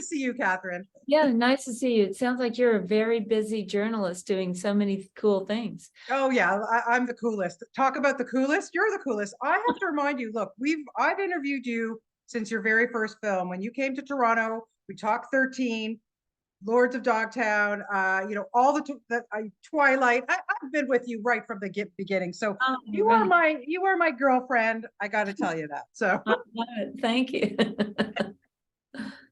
see you, Catherine. Yeah, nice to see you. It sounds like you're a very busy journalist doing so many cool things. Oh yeah, I'm the coolest. Talk about the coolest. You're the coolest. I have to remind you, look, I've interviewed you since your very first film. When you came to Toronto, we talked 13, Lords of Dogtown, all Twilight. I've been with you right from the beginning. So Oh, right. you are my girlfriend. I got to tell you that. So, I love it. Thank you.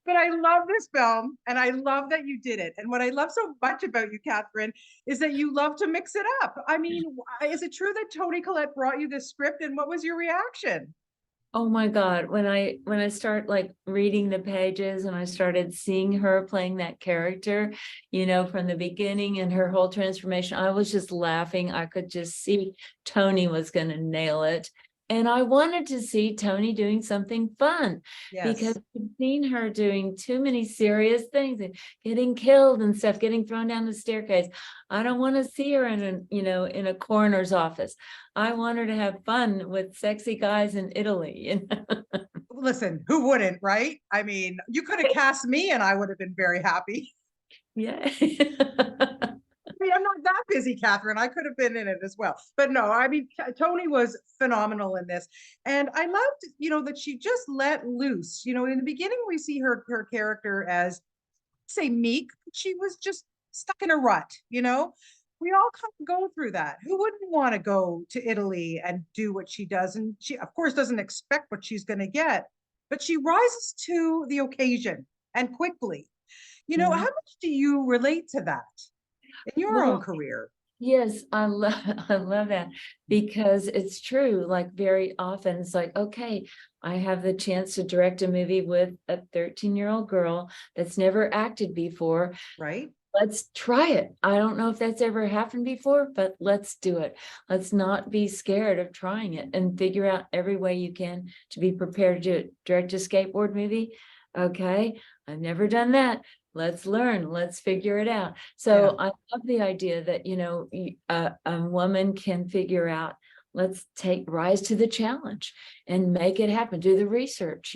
but I love this film and I love that you did it. And what I love so much about you, Catherine, is that you love to mix it up. I mean, is it true that Toni Collette brought you this script and what was your reaction? Oh my God, when I start like reading the pages and I started seeing her playing that character, from the beginning and her whole transformation, I was just laughing. I could just see Toni was going to nail it. And I wanted to see Toni doing something fun because Yes. I've seen her doing too many serious things and getting killed and stuff, getting thrown down the staircase. I don't want to see her in a coroner's office. I want her to have fun with sexy guys in Italy. Listen, who wouldn't, right? I mean, you could have cast me and I would have been very happy. Yeah. I mean, I'm not that busy, Catherine. I could have been in it as well. But no, I mean, Toni was phenomenal in this. And I loved, that she just let loose. In the beginning, we see her character as, say, meek. She was just stuck in a rut, We all kind of go through that. Who wouldn't want to go to Italy and do what she does? And she, of course, doesn't expect what she's going to get, but she rises to the occasion and quickly. How Yeah. much do you relate to that in your own Well, career? yes, I love that because it's true. Like very often it's like, okay, I have the chance to direct a movie with a 13-year-old girl that's never acted before. Right? Let's try it. I don't know if that's ever happened before, but let's do it. Let's not be scared of trying it and figure out every way you can to be prepared to direct a skateboard movie. Okay, I've never done that. Let's learn. Let's figure it out. So I love the idea that, a woman can figure out, let's rise to the challenge and make it happen. Do the research,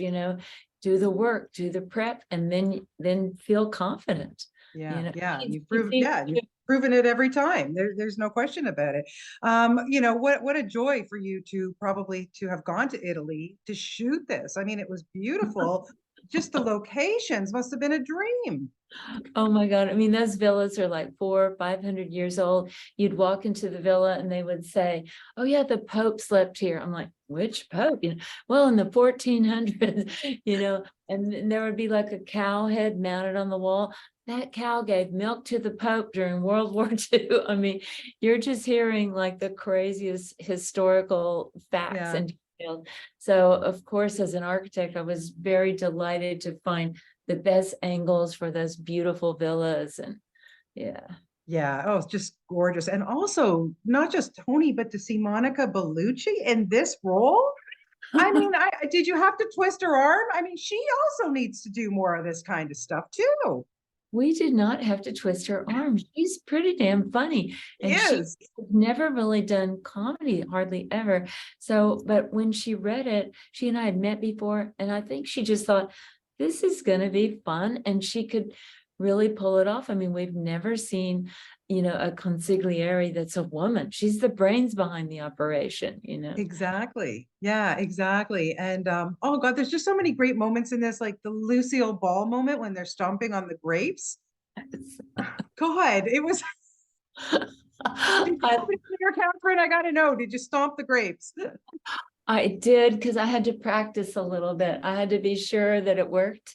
do the work, do the prep, and then feel confident. Yeah. You've proven it every time. There's no question about it. What a joy for you to probably to have gone to Italy to shoot this. I mean, it was beautiful. Just the locations must have been a dream. Oh my God. I mean, those villas are like 400 or 500 years old. You'd walk into the villa and they would say, oh yeah, the Pope slept here. I'm like, which Pope? Well, in the 1400s, and there would be like a cow head mounted on the wall. That cow gave milk to the Pope during World War II. I mean, you're just hearing like the craziest historical facts and details. So of course, as an architect, I was very delighted to find the best angles for those beautiful villas. And yeah. Yeah. Oh, it's just gorgeous. And also not just Toni, but to see Monica Bellucci in this role. I mean, did you have to twist her arm? I mean, she also needs to do more of this kind of stuff too. We did not have to twist her arm. She's pretty damn funny. And she's Yes. never really done comedy, hardly ever. So, but when she read it, she and I had met before, and I think she just thought, this is going to be fun. And she could really pull it off. I mean, we've never seen, a consigliere that's a woman. She's the brains behind the operation. Exactly. Yeah, exactly. And oh God, there's just so many great moments in this, like the Lucille Ball moment when they're stomping on the grapes. God, it was. Did you I, have it in your Catherine? I gotta know. Did you stomp the grapes? I did, because I had to practice a little bit. I had to be sure that it worked,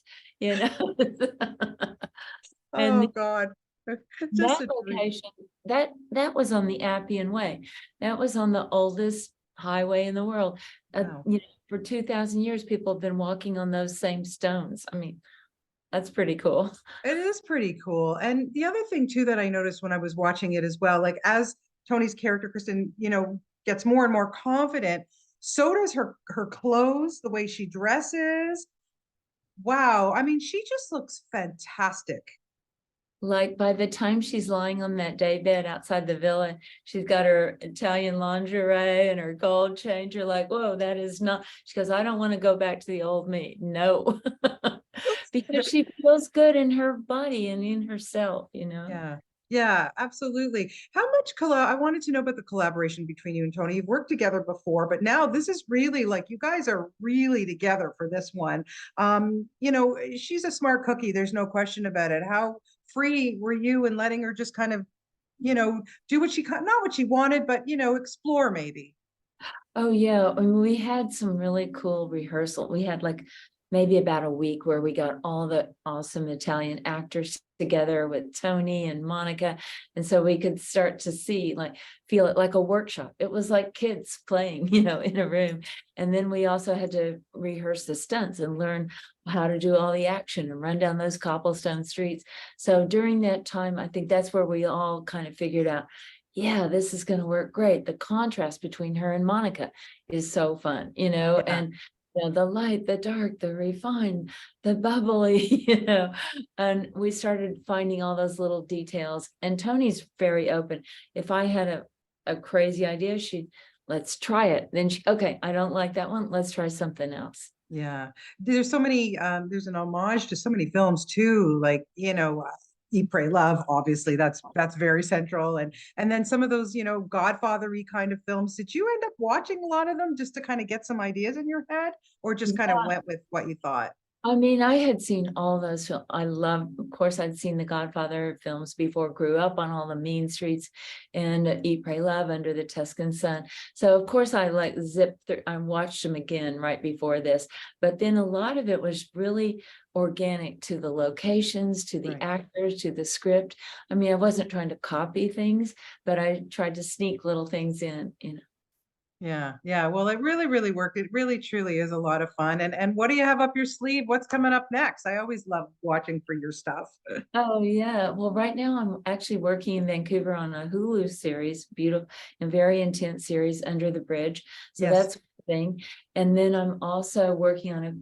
Oh and God. that Just a dream. location, that was on the Appian Way. That was on the oldest highway in the world. Wow. For 2,000 years, people have been walking on those same stones. I mean, that's pretty cool. It is pretty cool. And the other thing too that I noticed when I was watching it as well, like as Toni's character, Kristen, gets more and more confident, so does her clothes, the way she dresses. Wow. I mean, she just looks fantastic. Like by the time she's lying on that daybed outside the villa, she's got her Italian lingerie and her gold chain. You're like, whoa, that is not. She goes, I don't want to go back to the old me. No. because she feels good in her body and in herself, Yeah. Yeah, absolutely. How much I wanted to know about the collaboration between you and Toni. You've worked together before, but now this is really like you guys are really together for this one. She's a smart cookie. There's no question about it. How free were you in letting her just kind of, do what not what she wanted, but explore maybe. Oh yeah, I mean, we had some really cool rehearsal. We had like maybe about a week where we got all the awesome Italian actors together with Toni and Monica. And so we could start to feel it like a workshop. It was like kids playing, in a room. And then we also had to rehearse the stunts and learn how to do all the action and run down those cobblestone streets. So during that time, I think that's where we all kind of figured out, yeah, this is going to work great. The contrast between her and Monica is so fun, Yeah. and the light, the dark, the refined, the bubbly, and we started finding all those little details. And Toni's very open. If I had a crazy idea, let's try it. Then okay, I don't like that one. Let's try something else. Yeah. There's so many, there's an homage to so many films too, like, Eat, Pray, Love, obviously that's very central. And then some of those, Godfather-y kind of films. Did you end up watching a lot of them just to kind of get some ideas in your head, or just kind of went with what you thought? I mean, I had seen all those films. Of course, I'd seen the Godfather films before, grew up on all the mean streets and Eat, Pray, Love, Under the Tuscan Sun. So of course I zipped through, I watched them again right before this, but then a lot of it was really organic to the locations, to the actors, to the script. I mean, I wasn't trying to copy things, but I tried to sneak little things in. Yeah, yeah. Well, it really, really worked. It really, truly is a lot of fun. And what do you have up your sleeve? What's coming up next? I always love watching for your stuff. Oh yeah. Well, right now I'm actually working in Vancouver on a Hulu series, beautiful and very intense series, Under the Bridge. So Yes. that's one thing. And then I'm also working on a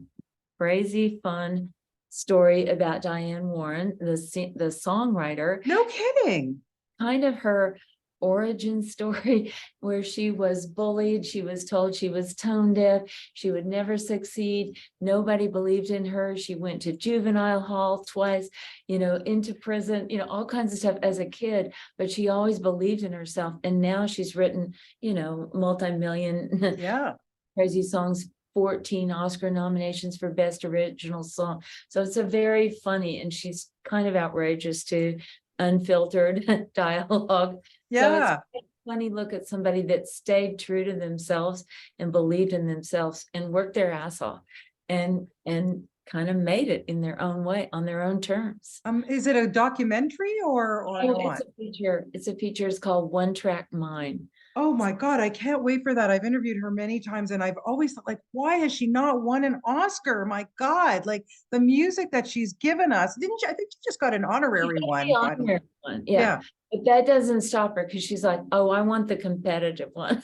crazy fun story about Diane Warren, the songwriter. No kidding. Kind of her origin story where she was bullied. She was told she was tone deaf. She would never succeed. Nobody believed in her. She went to juvenile hall twice, into prison, all kinds of stuff as a kid, but she always believed in herself. And now she's written, multi-million Yeah. crazy songs, 14 Oscar nominations for Best Original Song. So it's a very funny, and she's kind of outrageous too, unfiltered dialogue. Yeah. So it's a funny look at somebody that stayed true to themselves and believed in themselves and worked their ass off and kind of made it in their own way, on their own terms. Is it a documentary or It's a feature. It's a feature. It's called One Track Mind. Oh my God, I can't wait for that. I've interviewed her many times and I've always thought, like, why has she not won an Oscar? My God, like the music that she's given us. Didn't she? I think she just got an honorary one. Honorary one. Yeah. But that doesn't stop her because she's like, oh, I want the competitive one.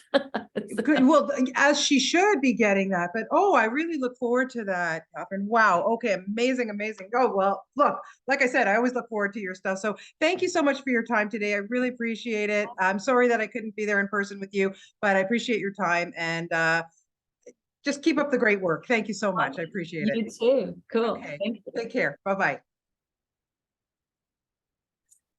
Good. Well, as she should be getting that. But I really look forward to that, Catherine. Wow. Okay. Amazing. Amazing. Oh, well, look, like I said, I always look forward to your stuff. So thank you so much for your time today. I really appreciate it. I'm sorry that I couldn't be there in person with you, but I appreciate your time and just keep up the great work. Thank you so much. I appreciate it. You too. Cool. Okay. Thank you. Take care. Bye-bye.